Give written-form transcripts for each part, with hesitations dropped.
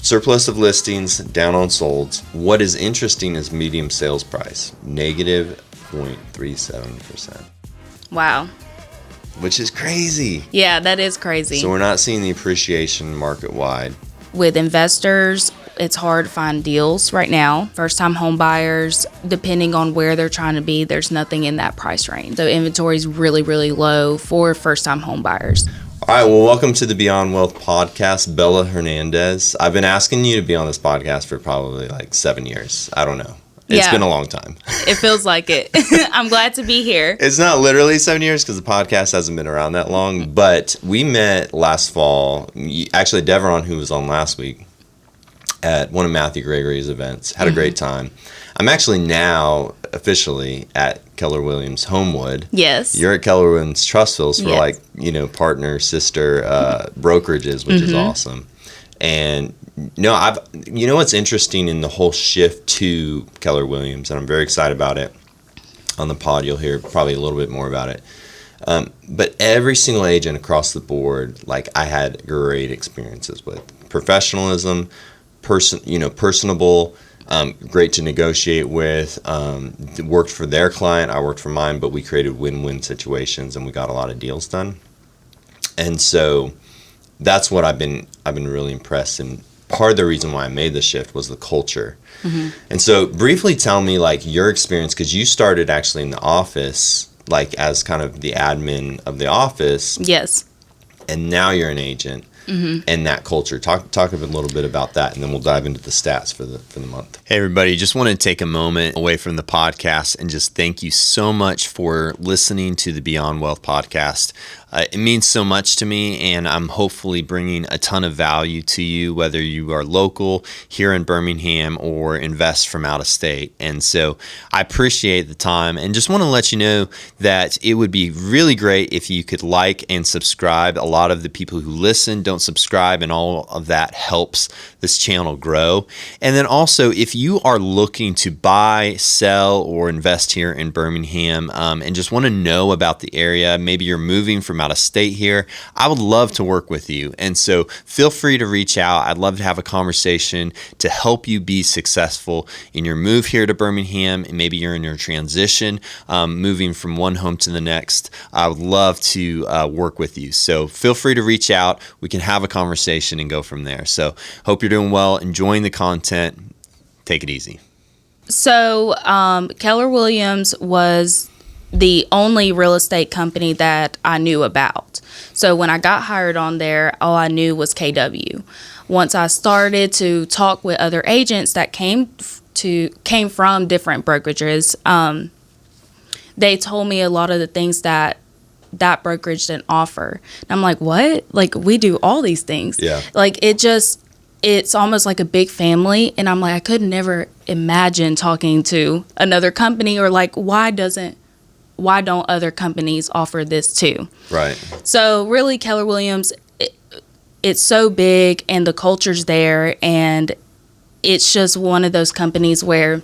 Surplus of listings, down on solds. What is interesting is medium sales price, negative 0.37%. Wow. Which is crazy. Yeah, that is crazy. So we're not seeing the appreciation market-wide. With investors, it's hard to find deals right now. First-time home buyers, depending on where they're trying to be, there's nothing in that price range. So inventory is really, really low for first-time home buyers. All right, well, welcome to the Beyond Wealth podcast, Bella Hernandez. I've been asking you to be on this podcast for probably like 7 years. I don't know. It's been a long time. It feels like it. I'm glad to be here. It's not literally 7 years because the podcast hasn't been around that long, but we met last fall. Actually, Deveron, who was on last week, at one of Matthew Gregory's events, had a great time. I'm actually now officially at Keller Williams Homewood. Yes. You're at Keller Williams Trustville, so we're like, partner, sister brokerages, which is awesome. And what's interesting in the whole shift to Keller Williams, and I'm very excited about it. On the pod, you'll hear probably a little bit more about it. But every single agent across the board, like I had great experiences with professionalism, personable, great to negotiate with, worked for their client, I worked for mine, but we created win-win situations and we got a lot of deals done. And so that's what I've been really impressed, and part of the reason why I made the shift was the culture. And so briefly tell me like your experience, because you started actually in the office, like as kind of the admin of the office. Yes. And now you're an agent. And that culture. Talk a little bit about that, and then we'll dive into the stats for the month. Hey, everybody. Just want to take a moment away from the podcast and just thank you so much for listening to the Beyond Wealth podcast. It means so much to me, and I'm hopefully bringing a ton of value to you, whether you are local here in Birmingham or invest from out of state. And so I appreciate the time, and just want to let you know that it would be really great if you could like and subscribe. A lot of the people who listen don't subscribe, and all of that helps this channel grow. And then also, if you are looking to buy, sell, or invest here in Birmingham, and just want to know about the area, maybe you're moving from out of state here, I would love to work with you. And so feel free to reach out. I'd love to have a conversation to help you be successful in your move here to Birmingham, and maybe you're in your transition, moving from one home to the next. I would love to work with you. So feel free to reach out. We can have a conversation and go from there. So hope you're doing well, enjoying the content. Take it easy. So Keller Williams was the only real estate company that I knew about. So when I got hired on there, all I knew was KW. Once I started to talk with other agents that came from different brokerages, they told me a lot of the things that brokerage didn't offer. And I'm like, what? Like, we do all these things. Yeah. Like, it's almost like a big family. And I'm like, I could never imagine talking to another company, or like, why don't other companies offer this too? Right. So really, Keller Williams, it's so big and the culture's there, and it's just one of those companies where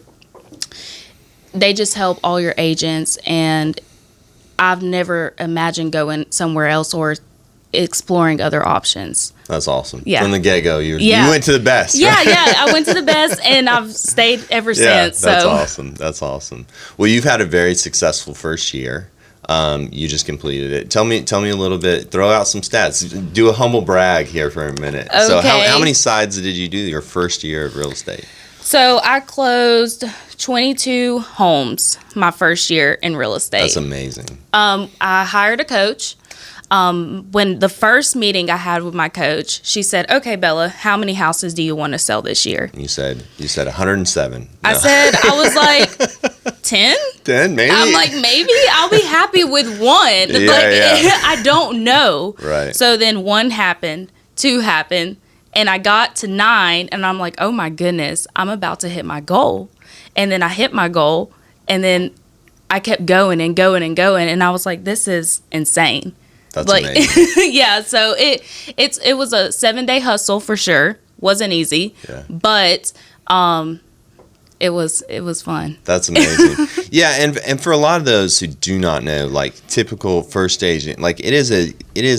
they just help all your agents, and I've never imagined going somewhere else or exploring other options. That's awesome. Yeah. From the get-go, you went to the best. Yeah, right? yeah. I went to the best, and I've stayed ever since. That's awesome. That's awesome. Well, you've had a very successful first year. You just completed it. Tell me a little bit. Throw out some stats. Do a humble brag here for a minute. Okay. So how many sides did you do your first year of real estate? So I closed 22 homes my first year in real estate. That's amazing. I hired a coach. When the first meeting I had with my coach, she said, "Okay, Bella, how many houses do you want to sell this year?" You said 107. No. I was like 10? 10, maybe. I'm like, maybe I'll be happy with one. Yeah. I don't know. Right. So then 1 happened, 2 happened, and I got to 9, and I'm like, oh my goodness, I'm about to hit my goal. And then I hit my goal, and then I kept going and going and going, and I was like, this is insane. That's amazing. Yeah, so it was a 7-day hustle for sure. Wasn't easy, but it was fun. That's amazing. Yeah, and for a lot of those who do not know, like typical first agent, like it is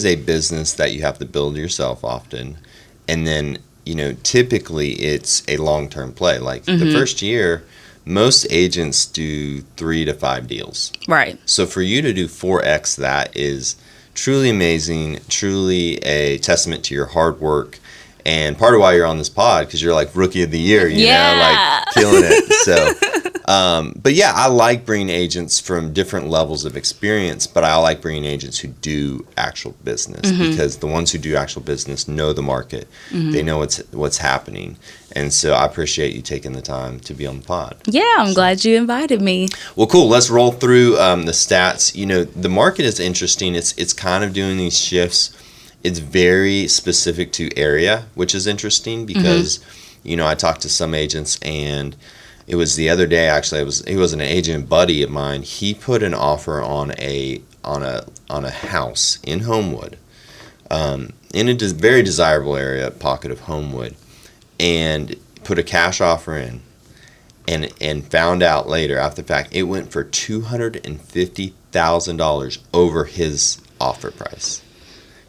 a business that you have to build yourself often, and then typically it's a long-term play. Like the first year, most agents do 3 to 5 deals. Right. So for you to do 4X, that is truly amazing, truly a testament to your hard work. And part of why you're on this pod, because you're like rookie of the year, you know, like killing it. So, but yeah, I like bringing agents from different levels of experience, but I like bringing agents who do actual business, because the ones who do actual business know the market. They know what's happening. And so I appreciate you taking the time to be on the pod. Yeah, I'm glad you invited me. Well, cool. Let's roll through the stats. You know, the market is interesting. It's kind of doing these shifts. It's very specific to area, which is interesting because, I talked to some agents, and it was the other day, actually, he was an agent buddy of mine. He put an offer on a house in Homewood, in a very desirable area, pocket of Homewood, and put a cash offer in, and found out later, after the fact, it went for $250,000 over his offer price.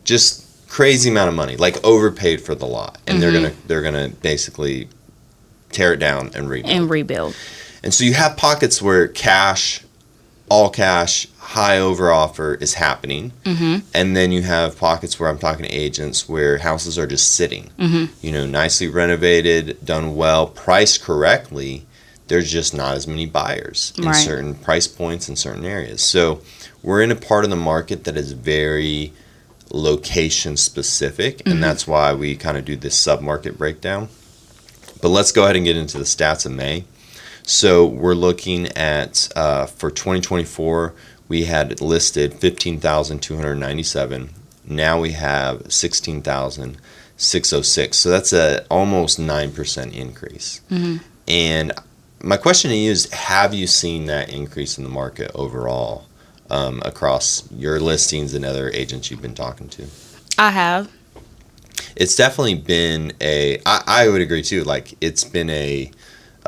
Just crazy amount of money, like overpaid for the lot, and they're gonna basically tear it down and rebuild. And so you have pockets where all cash, high over offer is happening, and then you have pockets where I'm talking to agents where houses are just sitting, nicely renovated, done well, priced correctly. There's just not as many buyers in certain price points in certain areas. So we're in a part of the market that is very location specific, and that's why we kind of do this sub-market breakdown. But let's go ahead and get into the stats of May. So we're looking at, for 2024, we had listed 15,297. Now we have 16,606. So that's a almost 9% increase. And my question to you is, have you seen that increase in the market overall? Across your listings and other agents you've been talking to? I have. It's definitely been I would agree too, like it's been a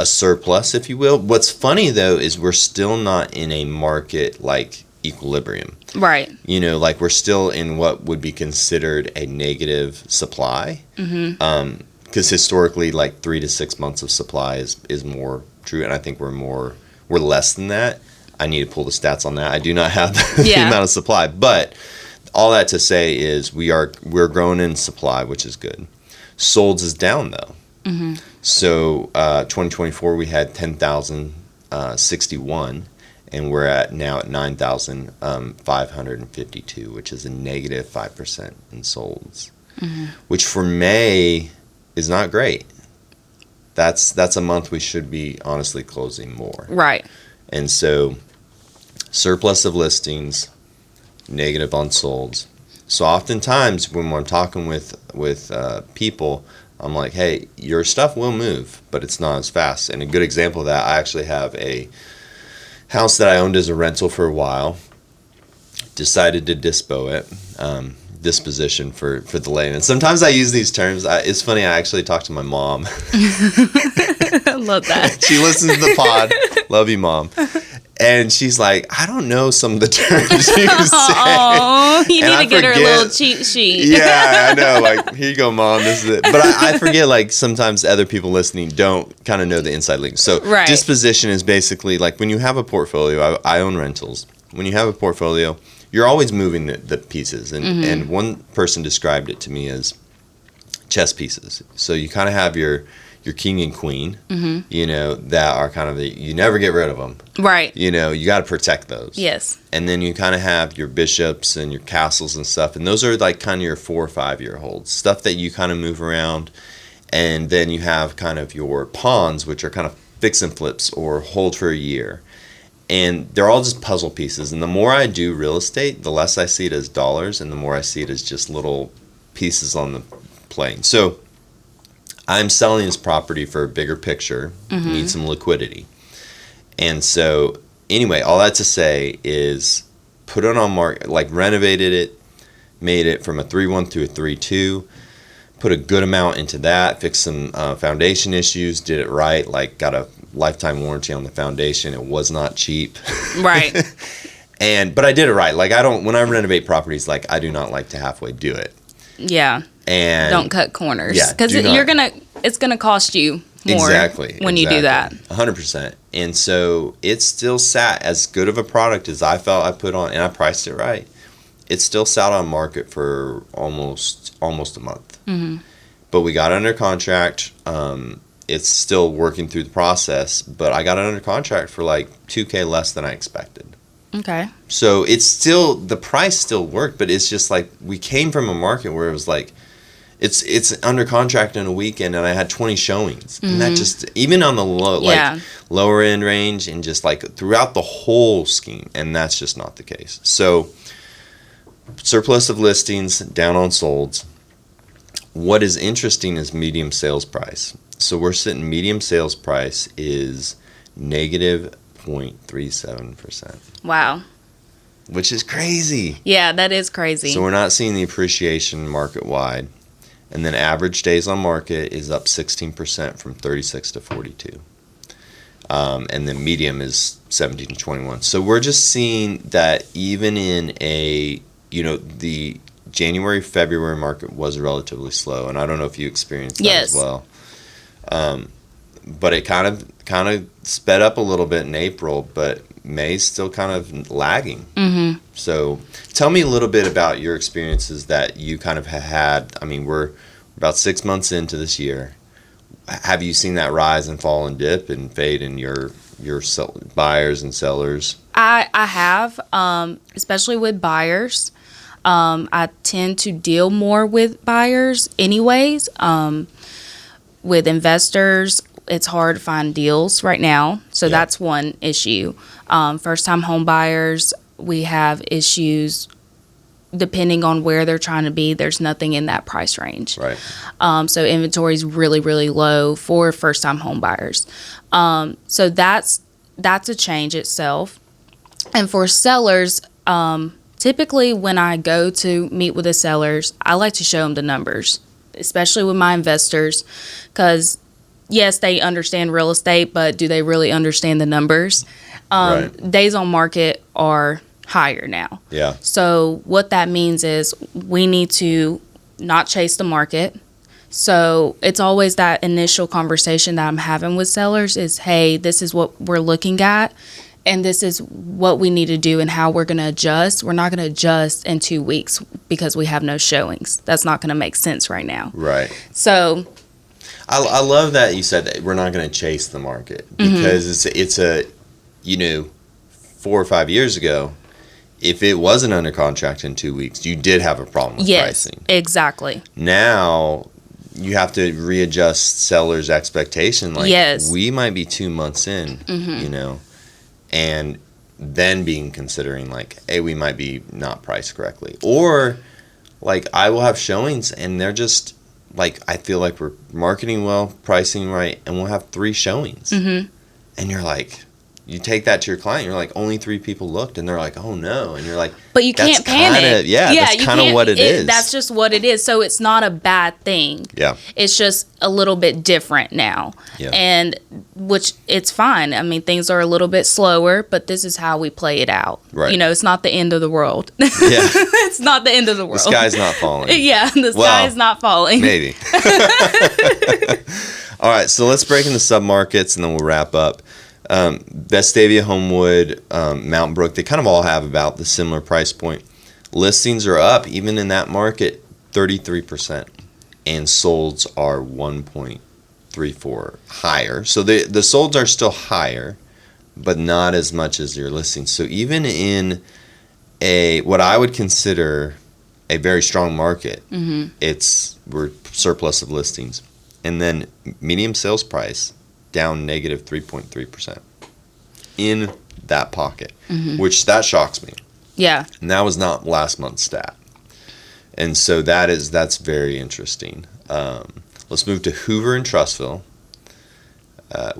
surplus, if you will. What's funny though is we're still not in a market like equilibrium. Right. Like we're still in what would be considered a negative supply. Because historically, like 3 to 6 months of supply is more true, and I think we're less than that. I need to pull the stats on that. I do not have the amount of supply, but all that to say is we're growing in supply, which is good. Solds is down though. So 2024 we had 10,061, and we're now at 9,552, which is a negative 5% in solds, which for May is not great. That's a month we should be honestly closing more. Right. And so surplus of listings, negative on solds. So oftentimes when I'm talking with people, I'm like, hey, your stuff will move, but it's not as fast. And a good example of that, I actually have a house that I owned as a rental for a while, decided to disposition for the layman. Sometimes I use these terms. It's funny, I actually talked to my mom. I love that. She listens to the pod. Love you, Mom. And she's like, I don't know some of the terms you say. Oh, you need to get her a little cheat sheet. Yeah, I know. Like, here you go, Mom. This is it. But I forget, like, sometimes other people listening don't kind of know the inside links. So disposition is basically, like, when you have a portfolio, I own rentals. When you have a portfolio, you're always moving the pieces. And one person described it to me as chess pieces. So you kind of have your king and queen, that are kind of you never get rid of them. Right. You got to protect those. Yes. And then you kind of have your bishops and your castles and stuff. And those are like kind of your 4 or 5 year holds, stuff that you kind of move around. And then you have kind of your pawns, which are kind of fix and flips or hold for a year. And they're all just puzzle pieces. And the more I do real estate, the less I see it as dollars and the more I see it as just little pieces on the plane. So I'm selling this property for a bigger picture, need some liquidity. And so anyway, all that to say is put it on market, like renovated it, made it from a 3.1 to a 3.2, put a good amount into that, fixed some foundation issues, did it right, like got a lifetime warranty on the foundation. It was not cheap. Right. But I did it right. Like when I renovate properties, like I do not like to halfway do it. Yeah. And don't cut corners. Yeah, because it's gonna cost you more when you do that. 100%. And so it still sat as good of a product as I felt I put on, and I priced it right. It still sat on market for almost a month. Mm-hmm. But we got under contract. It's still working through the process, but I got it under contract for like $2,000 less than I expected. Okay. So it's still, the price still worked, but it's just like we came from a market where it was like, it's under contract in a weekend, and I had 20 showings. Mm-hmm. And that just, even on the lower end range, and just like throughout the whole scheme, and that's just not the case. So surplus of listings, down on solds. What is interesting is medium sales price. So we're sitting, medium sales price is negative 0.37%. Wow. Which is crazy. Yeah, that is crazy. So we're not seeing the appreciation market wide. And then average days on market is up 16% from 36 to 42. And then medium is 17 to 21. So we're just seeing that even in the January, February market was relatively slow. And I don't know if you experienced that as well. But it kind of sped up a little bit in April, but May's still kind of lagging. Mm-hmm. So tell me a little bit about your experiences that you kind of had. I mean, we're about 6 months into this year. Have you seen that rise and fall and dip and fade in your buyers and sellers? I have, especially with buyers. I tend to deal more with buyers anyways. With investors, it's hard to find deals right now. So that's one issue. First-time home buyers, we have issues depending on where they're trying to be. There's nothing in that price range. Right. So inventory is really, really low for first-time home buyers. So that's a change itself. And for sellers, typically when I go to meet with the sellers, I like to show them the numbers, especially with my investors, because yes, they understand real estate, but do they really understand the numbers? Right. Days on market are higher now. Yeah. So what that means is we need to not chase the market. So it's always that initial conversation that I'm having with sellers is, hey, this is what we're looking at, and this is what we need to do and how we're going to adjust. We're not going to adjust in 2 weeks because we have no showings. That's not going to make sense right now. Right. So I love that you said that we're not going to chase the market, because it's 4 or 5 years ago, if it wasn't under contract in 2 weeks, you did have a problem with pricing. Exactly. Now you have to readjust sellers' expectation. Like, we might be 2 months in, and then considering like, hey, we might be not priced correctly. Or like, I will have showings and they're just like, I feel like we're marketing well, pricing right, and we'll have 3 showings. Mm-hmm. And you're like, you take that to your client, you're like, only 3 people looked, and they're like, oh no. And you're like, but you can't panic. That's kind of what it is. That's just what it is. So it's not a bad thing. Yeah. It's just a little bit different now. Yeah. And which it's fine. I mean, things are a little bit slower, but this is how we play it out. Right. It's not the end of the world. Yeah. It's not the end of the world. The sky's not falling. The sky is not falling. Maybe. All right, so let's break into submarkets and then we'll wrap up. Vestavia, Homewood, Mountain Brook, they kind of all have about the similar price point. Listings are up, even in that market, 33%. And solds are 1.34 higher. So the solds are still higher, but not as much as your listings. So even in what I would consider a very strong market, we're surplus of listings. And then medium sales price, down negative 3.3% in that pocket, which that shocks me. Yeah. And that was not last month's stat. And so that's very interesting. Let's move to Hoover and Trussville.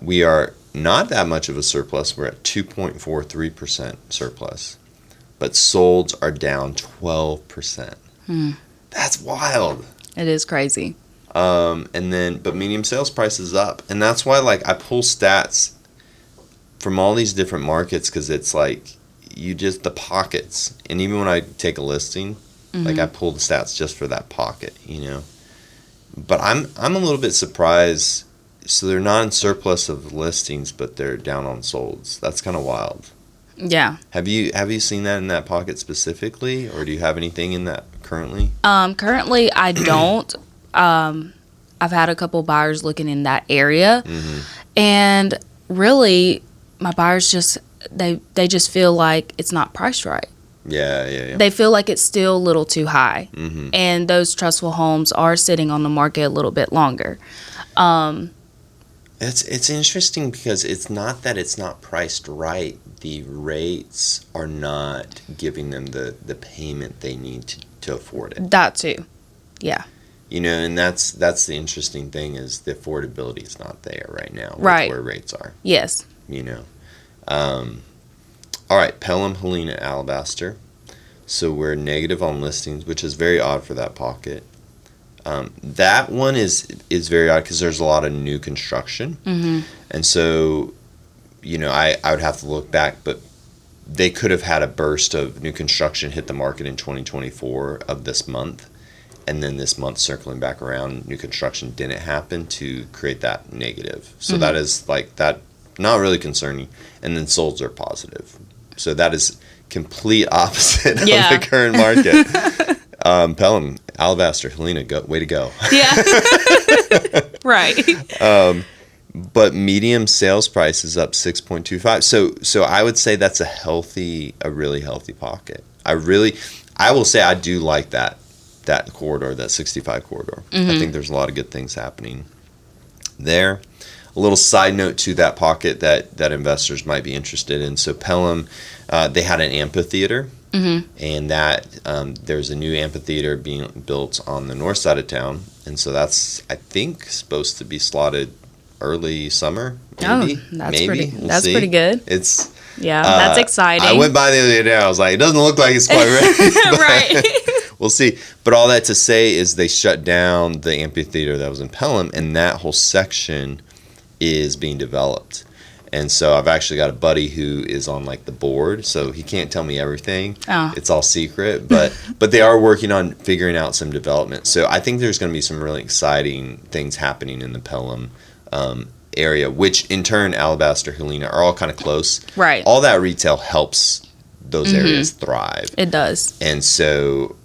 We are not that much of a surplus. We're at 2.43% surplus, but solds are down 12%. That's wild. It is crazy. But medium sales price is up. And that's why, like, I pull stats from all these different markets, because it's like, the pockets. And even when I take a listing, Like I pulled the stats just for that pocket, But I'm a little bit surprised. So they're not in surplus of listings, but they're down on solds. That's kind of wild. Yeah. Have you seen that in that pocket specifically, or do you have anything in that currently? Currently, I don't. I've had a couple buyers looking in that area, and really, my buyers just they just feel like it's not priced right. Yeah. They feel like it's still a little too high, and those trustful homes are sitting on the market a little bit longer. It's interesting because it's not that it's not priced right. The rates are not giving them the payment they need to afford it. That too, yeah. And that's the interesting thing is the affordability is not there right now with where rates are. Yes. All right, Pelham, Helena, Alabaster. So we're negative on listings, which is very odd for that pocket. That one is very odd because there's a lot of new construction. And so, I would have to look back, but they could have had a burst of new construction hit the market in 2024 of this month. And then this month circling back around, new construction didn't happen to create that negative. So that is like that, not really concerning. And then solds are positive. So that is complete opposite of the current market. Pelham, Alabaster, Helena, way to go. Yeah. Right. But medium sales price is up 6.25. So I would say that's a really healthy pocket. I will say I do like that corridor, that 65 corridor. I think there's a lot of good things happening there. A little side note to that pocket that investors might be interested in. So Pelham, they had an amphitheater, and that there's a new amphitheater being built on the north side of town, and so that's I think supposed to be slotted early summer. Maybe. That's pretty good. It's that's exciting. I went by the other day. I was like, it doesn't look like it's quite ready. Right. We'll see. But all that to say is they shut down the amphitheater that was in Pelham, and that whole section is being developed. And so I've actually got a buddy who is on like the board, so he can't tell me everything. Oh. It's all secret, but they are working on figuring out some development. So I think there's going to be some really exciting things happening in the Pelham area, which in turn Alabaster, Helena are all kind of close. Right. All that retail helps those areas thrive. It does. And so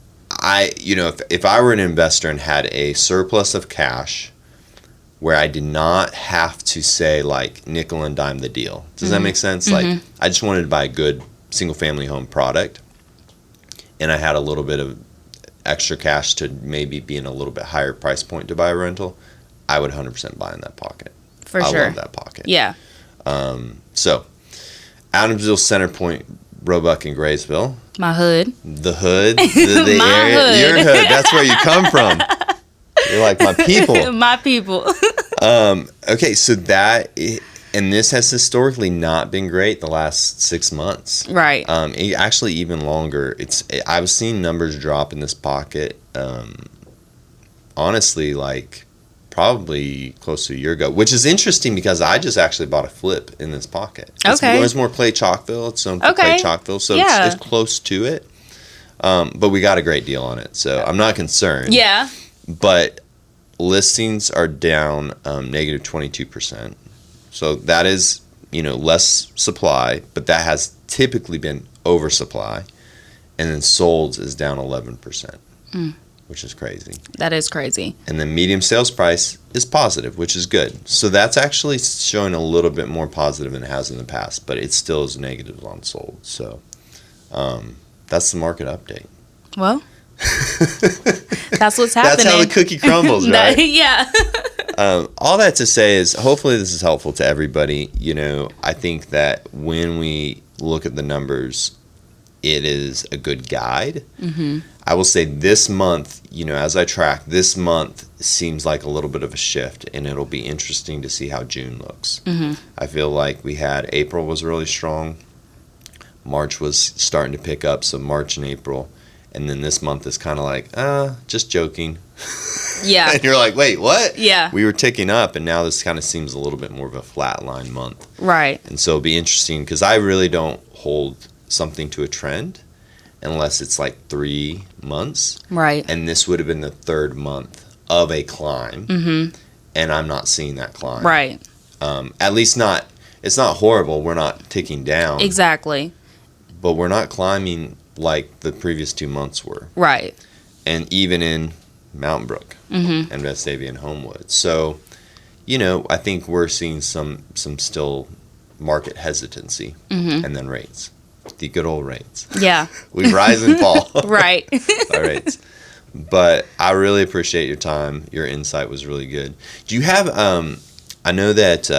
if I were an investor and had a surplus of cash where I did not have to say like nickel and dime the deal. Does that make sense? Like I just wanted to buy a good single family home product and I had a little bit of extra cash to maybe be in a little bit higher price point to buy a rental, I would 100% buy in that pocket. For sure. I love that pocket. Yeah. So Adamsville, Centerpoint, Roebuck, and Graysville. My hood. The hood. The My area. hood. Your hood. That's where you come from. You're like my people. My people. Okay, so and this has historically not been great the last 6 months. Right. Actually, even longer. I was seeing numbers drop in this pocket. Honestly, like probably close to a year ago, which is interesting because I just actually bought a flip in this pocket. It's more Clay Chalkville. It's known for Clay Chalkville, so it's close to it. But we got a great deal on it, so I'm not concerned. Yeah. But listings are down negative 22%. So that is, less supply, but that has typically been oversupply. And then solds is down 11%, which is crazy. That is crazy. And then medium sales price is positive, which is good. So that's actually showing a little bit more positive than it has in the past, but it still is negative on sold. So that's the market update. Well, that's what's happening. That's how the cookie crumbles, right? Yeah. All that to say is hopefully this is helpful to everybody. I think that when we look at the numbers, it is a good guide. I will say this month, as I track, this month seems like a little bit of a shift, and it'll be interesting to see how June looks. I feel like we had April was really strong. March was starting to pick up, so March and April. And then this month is kind of like, just joking. Yeah. And you're like, wait, what? Yeah. We were ticking up, and now this kind of seems a little bit more of a flatline month. Right. And so it'll be interesting because I really don't hold something to a trend. unless it's like 3 months. Right. And this would have been the 3rd month of a climb. Mm-hmm. And I'm not seeing that climb. Right. At least not, it's not horrible. We're not ticking down. Exactly. But we're not climbing like the previous 2 months were. Right. And even in Mountain Brook and Vestavia and Homewood. So, you know, I think we're seeing some still market hesitancy and then rates. The good old rates. Yeah. We rise and fall. Right. By rates. But I really appreciate your time. Your insight was really good. Do you have, I know that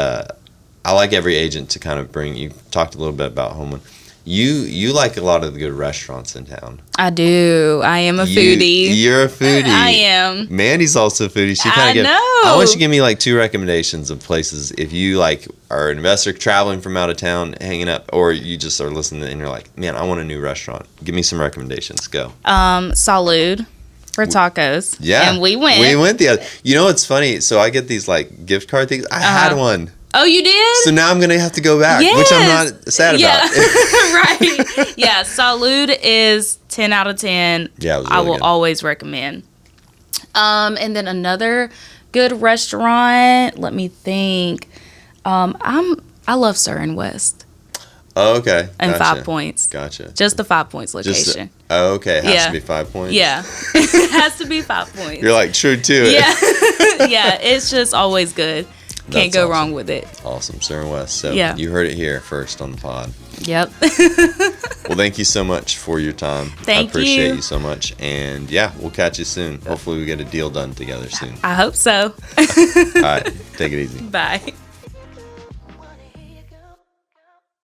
I like every agent to kind of bring, you talked a little bit about Homewood. You like a lot of the good restaurants in town. I do. I am a foodie. You're a foodie. I am. Mandy's also a foodie. She kind of know. I want you to give me like 2 recommendations of places if you like are an investor traveling from out of town, hanging up, or you just are listening and you're like, man, I want a new restaurant. Give me some recommendations. Go. Salud for tacos. Yeah. And we went. We went the other. You know what's funny? So I get these like gift card things. I had one. Oh, you did? So now I'm going to have to go back, which I'm not sad about. Right. Yeah, Salud is 10 out of 10. Yeah, it was really I will good. always recommend. And then another good restaurant, let me think. I love Sir and West. Oh, okay. And 5 Points. Gotcha. Just the 5 Points location. Okay. It has to be 5 points? Yeah. It has to be 5 points. You're like true to it. Yeah. Yeah, it's just always good. Can't go wrong with it. Awesome. Sir and West. So Yeah. you heard it here first on the pod. Yep. Well, thank you so much for your time. Thank I appreciate you. you so much. And yeah, we'll catch you soon. Hopefully we get a deal done together soon. I hope so. All right. Take it easy. Bye.